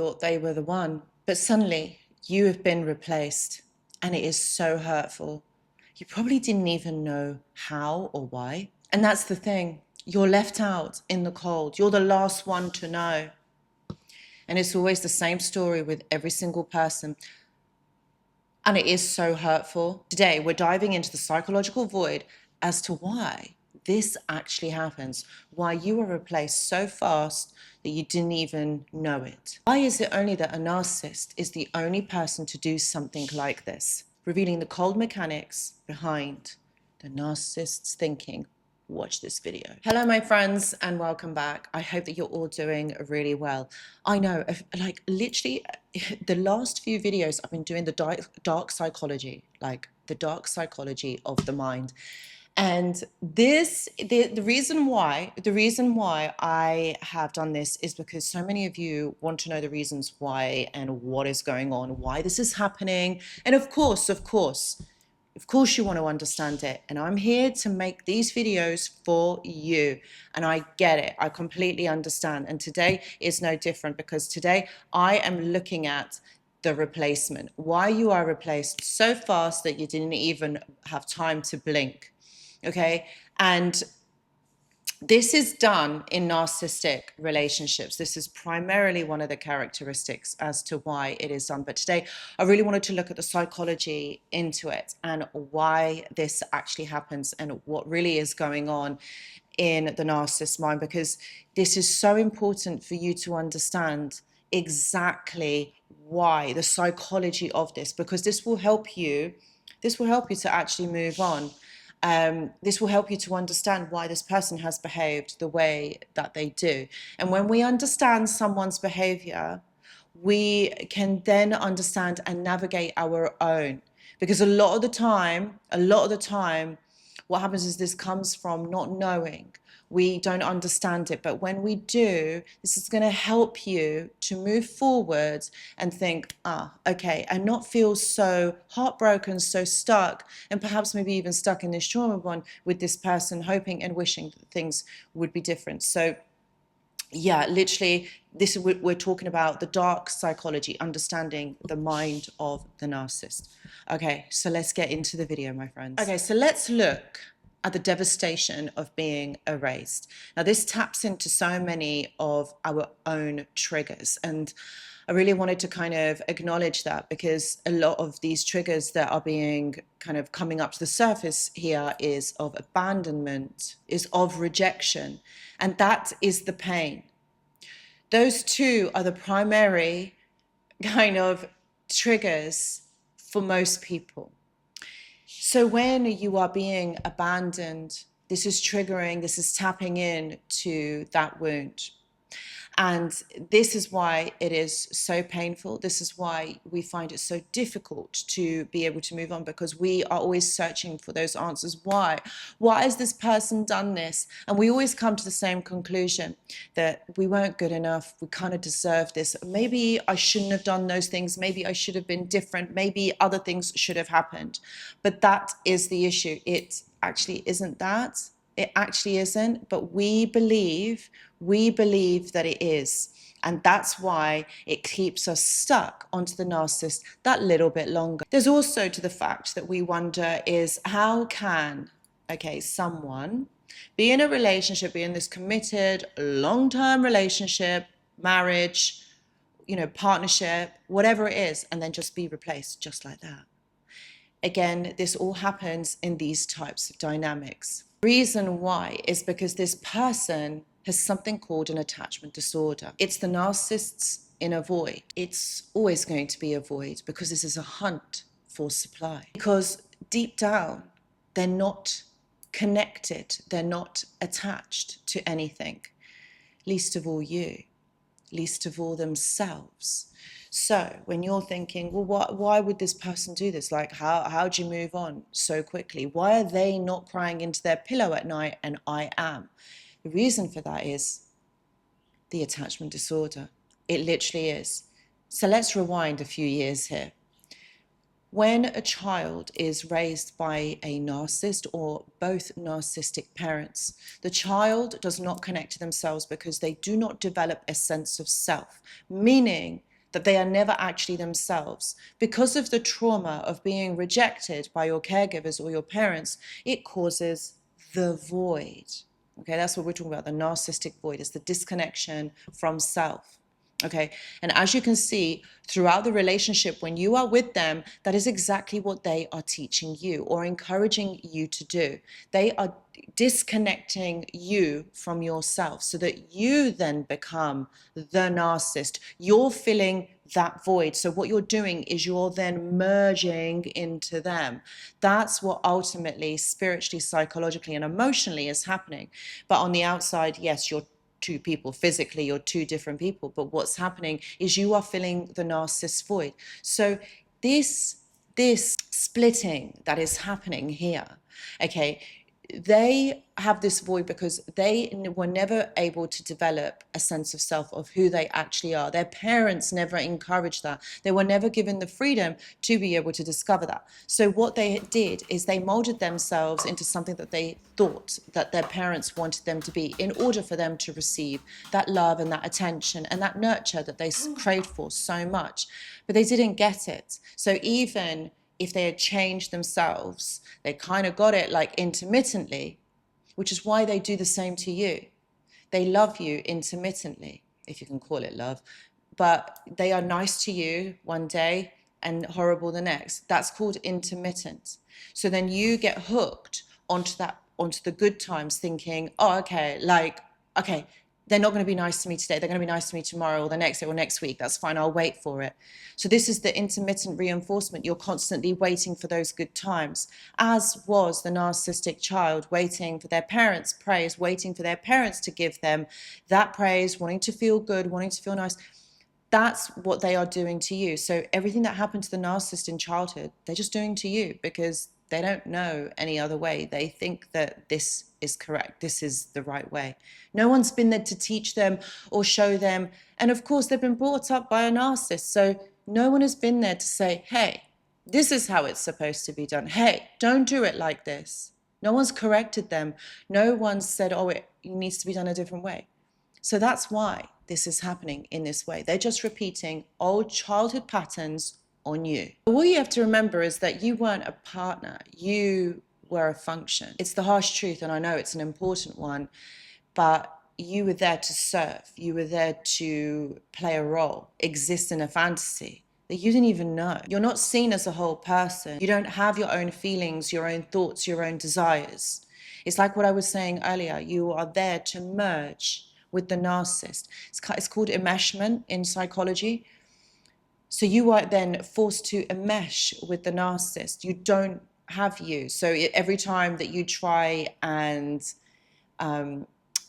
thought they were the one, but suddenly you have been replaced, and it is so hurtful. You probably didn't even know how or why. And that's the thing. You're left out in the cold. You're the last one to know. And it's always the same story with every single person. And it is so hurtful. Today, we're diving into the psychological void as to why this actually happens, why you are replaced so fast that you didn't even know it. Why is it only that a narcissist is the only person to do something like this? Revealing the cold mechanics behind the narcissist's thinking. Watch this video. Hello, my friends, and welcome back. I hope that you're all doing really well. I know, like literally the last few videos I've been doing the dark psychology, like the dark psychology of the mind. And the reason why I have done this is because so many of you want to know the reasons why and what is going on, why this is happening. And of course, you want to understand it. And I'm here to make these videos for you. And I get it. I completely understand. And today is no different, because today I am looking at the replacement, why you are replaced so fast that you didn't even have time to blink. Okay. And this is done in narcissistic relationships. This is primarily one of the characteristics as to why it is done. But today, I really wanted to look at the psychology into it and why this actually happens and what really is going on in the narcissist mind, because this is so important for you to understand exactly why, the psychology of this, because this will help you to actually move on. This will help you to understand why this person has behaved the way that they do. And when we understand someone's behavior, we can then understand and navigate our own. Because a lot of the time, what happens is this comes from not knowing. We don't understand it. But when we do, this is going to help you to move forward and think, okay, and not feel so heartbroken, so stuck, and perhaps maybe even stuck in this trauma bond with this person, hoping and wishing that things would be different. So yeah, literally, we're talking about the dark psychology, understanding the mind of the narcissist. Okay, so let's get into the video, my friends. Okay, so let's look at the devastation of being erased. Now, this taps into so many of our own triggers, and I really wanted to kind of acknowledge that, because a lot of these triggers that are being kind of coming up to the surface here is of abandonment, is of rejection, and that is the pain. Those two are the primary kind of triggers for most people. So when you are being abandoned, this is triggering, this is tapping in to that wound. And this is why it is so painful. This is why we find it so difficult to be able to move on, because we are always searching for those answers. Why? Why has this person done this? And we always come to the same conclusion, that we weren't good enough. We kind of deserve this. Maybe I shouldn't have done those things. Maybe I should have been different. Maybe other things should have happened. But that is the issue. It actually isn't that. It actually isn't, but we believe that it is. And that's why it keeps us stuck onto the narcissist that little bit longer. There's also to the fact that we wonder is, how can, someone be in a relationship, be in this committed, long-term relationship, marriage, partnership, whatever it is, and then just be replaced just like that? Again, this all happens in these types of dynamics. Reason why is because this person has something called an attachment disorder. It's the narcissist's inner void. It's always going to be a void, because this is a hunt for supply. Because deep down, they're not connected. They're not attached to anything, least of all you, least of all themselves. So when you're thinking, well, why would this person do this? Like, how do you move on so quickly? Why are they not crying into their pillow at night and I am? The reason for that is the attachment disorder. It literally is. So let's rewind a few years here. When a child is raised by a narcissist or both narcissistic parents, the child does not connect to themselves because they do not develop a sense of self, meaning that they are never actually themselves. Because of the trauma of being rejected by your caregivers or your parents, it causes the void. Okay, that's what we're talking about. The narcissistic void is the disconnection from self. Okay, and as you can see throughout the relationship, when you are with them, that is exactly what they are teaching you or encouraging you to do. They are disconnecting you from yourself so that you then become the narcissist. You're filling that void. So what you're doing is you're then merging into them. That's what ultimately, spiritually, psychologically, and emotionally is happening. But on the outside, yes, you're two people. Physically, you're two different people. But what's happening is you are filling the narcissist void. So this splitting that is happening here, okay, they have this void because they were never able to develop a sense of self, of who they actually are. Their parents never encouraged that. They were never given the freedom to be able to discover that. So what they did is they molded themselves into something that they thought that their parents wanted them to be in order for them to receive that love and that attention and that nurture that they craved for so much. But they didn't get it. So even if they had changed themselves, they kind of got it like intermittently, which is why they do the same to you. They love you intermittently, if you can call it love, but they are nice to you one day and horrible the next. That's called intermittent. So then you get hooked onto the good times thinking, oh, okay, they're not going to be nice to me today. They're going to be nice to me tomorrow or the next day or next week. That's fine. I'll wait for it. So this is the intermittent reinforcement. You're constantly waiting for those good times, as was the narcissistic child waiting for their parents' praise, waiting for their parents to give them that praise, wanting to feel good, wanting to feel nice. That's what they are doing to you. So everything that happened to the narcissist in childhood, they're just doing to you because they don't know any other way. They think that this is correct. This is the right way. No one's been there to teach them or show them. And of course, they've been brought up by a narcissist. So no one has been there to say, hey, this is how it's supposed to be done. Hey, don't do it like this. No one's corrected them. No one's said, oh, it needs to be done a different way. So that's why this is happening in this way. They're just repeating old childhood patterns on you. All you have to remember is that you weren't a partner. You were a function. It's the harsh truth, and I know it's an important one, but you were there to serve. You were there to play a role, exist in a fantasy that you didn't even know. You're not seen as a whole person. You don't have your own feelings, your own thoughts, your own desires. It's like what I was saying earlier. You are there to merge with the narcissist. It's called enmeshment in psychology. So you are then forced to enmesh with the narcissist. You don't have you. So every time that you try and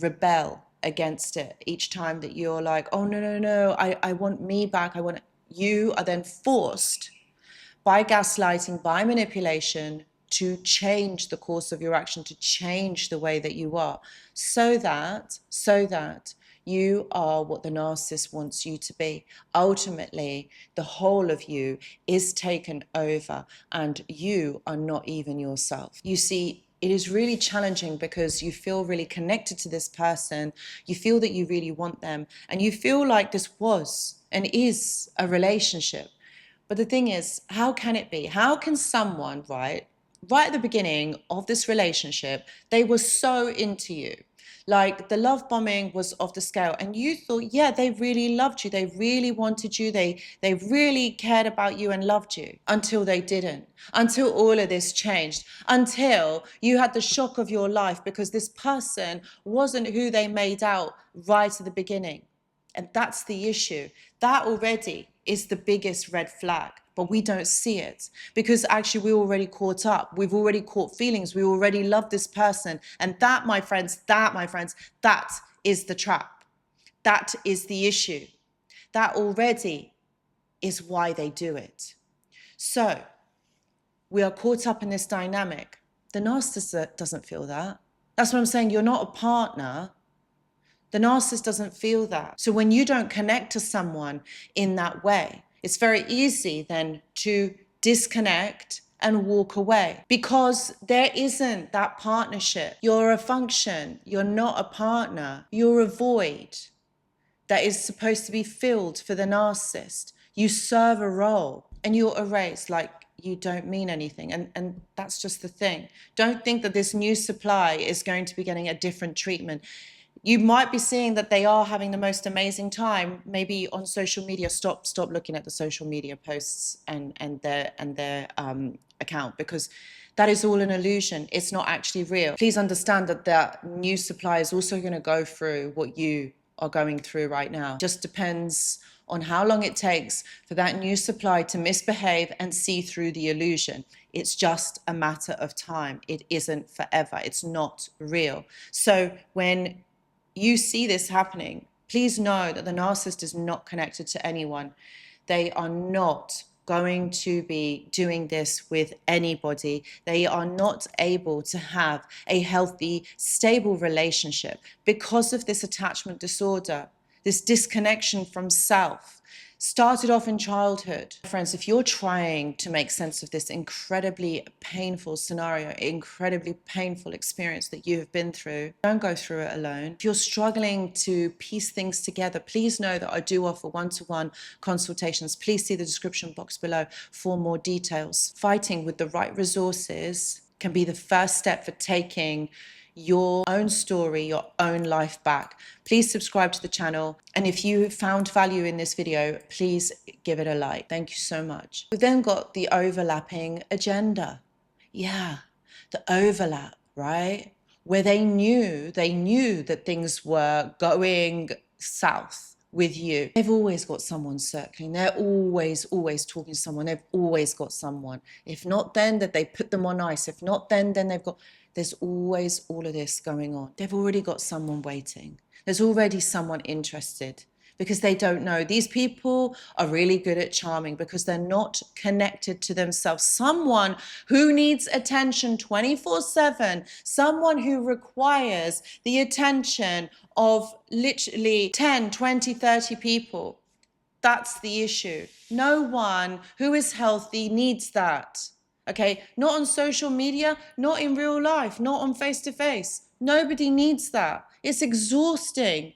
rebel against it, each time that you're like, oh, no, I want me back. You are then forced by gaslighting, by manipulation, to change the course of your action, to change the way that you are, so that you are what the narcissist wants you to be. Ultimately, the whole of you is taken over and you are not even yourself. You see, it is really challenging because you feel really connected to this person. You feel that you really want them and you feel like this was and is a relationship. But the thing is, how can it be? How can someone, right at the beginning of this relationship, they were so into you? Like the love bombing was off the scale and you thought, yeah, they really loved you. They really wanted you. They really cared about you and loved you until they didn't, until all of this changed, until you had the shock of your life because this person wasn't who they made out right at the beginning. And that's the issue. That already is the biggest red flag, but we don't see it because actually we're already caught up. We've already caught feelings. We already love this person. And that, my friends, that is the trap. That is the issue. That already is why they do it. So we are caught up in this dynamic. The narcissist doesn't feel that. That's what I'm saying. You're not a partner. The narcissist doesn't feel that. So when you don't connect to someone in that way, it's very easy then to disconnect and walk away because there isn't that partnership. You're a function. You're not a partner. You're a void. that is supposed to be filled for the narcissist. You serve a role and you're erased like you don't mean anything. And that's just the thing. Don't think that this new supply is going to be getting a different treatment. You might be seeing that they are having the most amazing time, maybe on social media. Stop looking at the social media posts and their account, because that is all an illusion. It's not actually real. Please understand that that new supply is also going to go through what you are going through right now. Just depends on how long it takes for that new supply to misbehave and see through the illusion. It's just a matter of time. It isn't forever. It's not real. So when you see this happening, please know that the narcissist is not connected to anyone. They are not going to be doing this with anybody. They are not able to have a healthy, stable relationship because of this attachment disorder, this disconnection from self. Started off in childhood. Friends, if you're trying to make sense of this incredibly painful scenario, incredibly painful experience that you have been through, don't go through it alone. If you're struggling to piece things together, please know that I do offer one-to-one consultations. Please see the description box below for more details. Fighting with the right resources can be the first step for taking your own story, your own life back. Please subscribe to the channel. And if you found value in this video, please give it a like. Thank you so much. We've then got the overlapping agenda. Yeah, the overlap, right? Where they knew that things were going south with you. They've always got someone circling. They're always talking to someone. They've always got someone. If not then, that they put them on ice. If not then they've got... There's always all of this going on. They've already got someone waiting. There's already someone interested, because they don't know. These people are really good at charming because they're not connected to themselves. Someone who needs attention 24/7, someone who requires the attention of literally 10, 20, 30 people. That's the issue. No one who is healthy needs that. Okay, not on social media, not in real life, not on face-to-face. Nobody needs that. It's exhausting.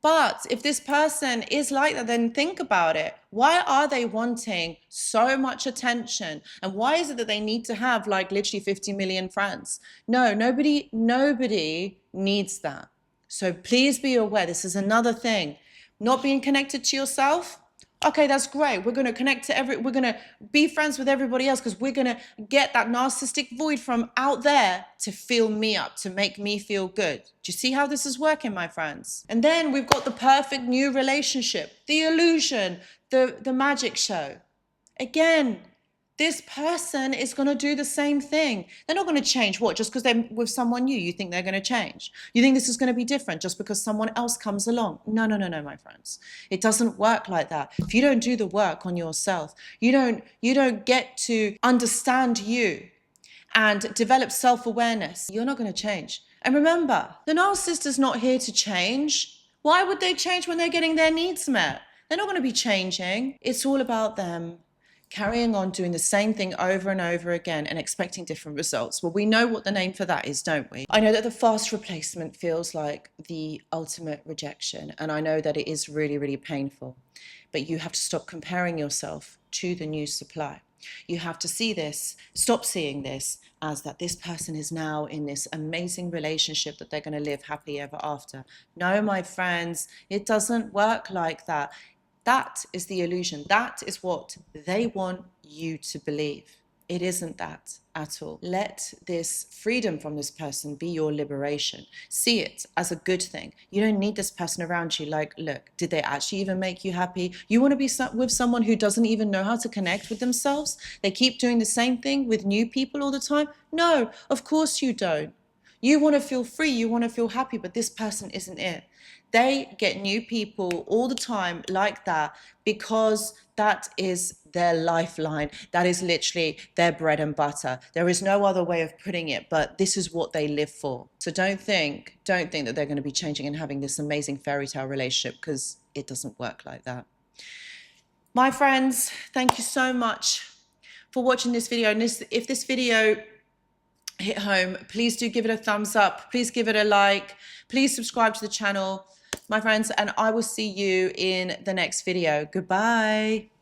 But if this person is like that, then think about it. Why are they wanting so much attention? And why is it that they need to have like literally 50 million friends? No, nobody needs that. So please be aware, this is another thing. Not being connected to yourself. Okay, that's great. We're going to connect to we're going to be friends with everybody else because we're going to get that narcissistic void from out there to fill me up, to make me feel good. Do you see how this is working, my friends? And then we've got the perfect new relationship, the illusion, the magic show. Again, this person is going to do the same thing. They're not going to change. What? Just because they're with someone new, you think they're going to change? You think this is going to be different just because someone else comes along? No, my friends. It doesn't work like that. If you don't do the work on yourself, you don't get to understand you and develop self-awareness, you're not going to change. And remember, the narcissist is not here to change. Why would they change when they're getting their needs met? They're not going to be changing. It's all about them carrying on doing the same thing over and over again and expecting different results. Well, we know what the name for that is, don't we? I know that the fast replacement feels like the ultimate rejection, and I know that it is really, really painful, but you have to stop comparing yourself to the new supply. You have to see this, stop seeing this as that this person is now in this amazing relationship that they're going to live happily ever after. No, my friends, it doesn't work like that. That is the illusion. That is what they want you to believe. It isn't that at all. Let this freedom from this person be your liberation. See it as a good thing. You don't need this person around you. Like, look, did they actually even make you happy? You want to be with someone who doesn't even know how to connect with themselves? They keep doing the same thing with new people all the time? No, of course you don't. You want to feel free, you want to feel happy, but this person isn't it. They get new people all the time like that because that is their lifeline. That is literally their bread and butter. There is no other way of putting it, but this is what they live for. So don't think that they're going to be changing and having this amazing fairy tale relationship, because it doesn't work like that. My friends, thank you so much for watching this video. And if this video hit home, please do give it a thumbs up. Please give it a like. Please subscribe to the channel. my friends, and I will see you in the next video. Goodbye.